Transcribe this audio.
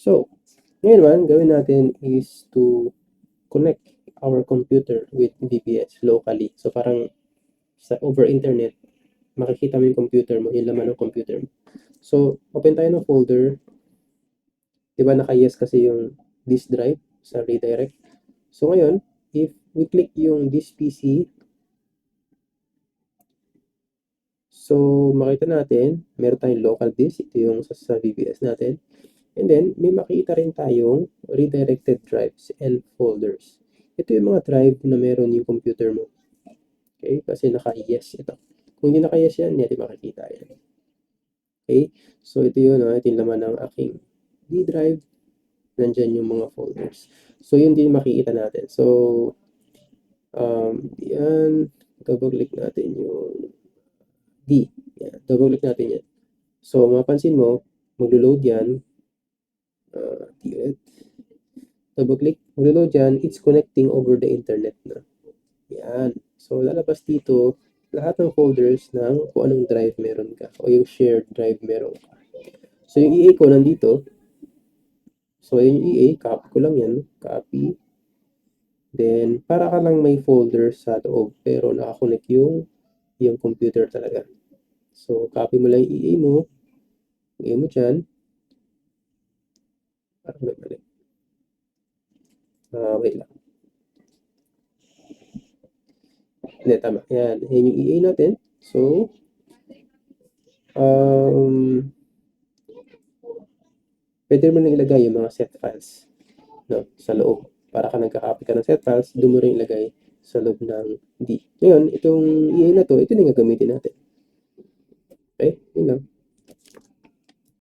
So, ngayon naman, gawin natin is to connect our computer with VPS locally. So, parang over internet, makikita mo yung computer mo, yung laman ng computer mo. So, open tayo ng folder. Diba naka-yes kasi yung disk drive sa redirect. So, ngayon, if we click yung this PC, so, makita natin, meron tayong local disk. Ito yung sa VPS natin. And then, may makita rin tayong redirected drives and folders. Ito yung mga drive na meron yung computer mo. Okay? Kasi naka-yes ito. Kung hindi naka-yes yan, hindi makikita yan. Okay? So, ito yun. Ito yung laman ng aking D drive. Nandyan yung mga folders. So, yun din makikita natin. So, yan. Double-click natin yung D. Yan. Double-click natin yan. So, mapansin mo, maglo-load yan. Double-click. Maglo-load yan. It's connecting over the internet na. Yan. So, lalabas dito lahat ng folders ng kung anong drive meron ka o yung shared drive meron ka. So, yung EA ko nandito. So, yung EA, copy ko lang yan. Copy. Then, para ka lang may folder sa loob pero nakakonect yung computer talaga. So, copy mo lang yung EA mo. EA mo dyan. Parang may mali. Wait lang. Hindi, tama. Yan. Yan yung EA natin. So, pwede mo nang ilagay yung mga set files, no, sa loob. Para ka nagka-copy ka ng set files, doon mo rin ilagay sa loob ng D. Ngayon, itong EA na to, ito na yung gagamitin natin. Okay? Yun lang.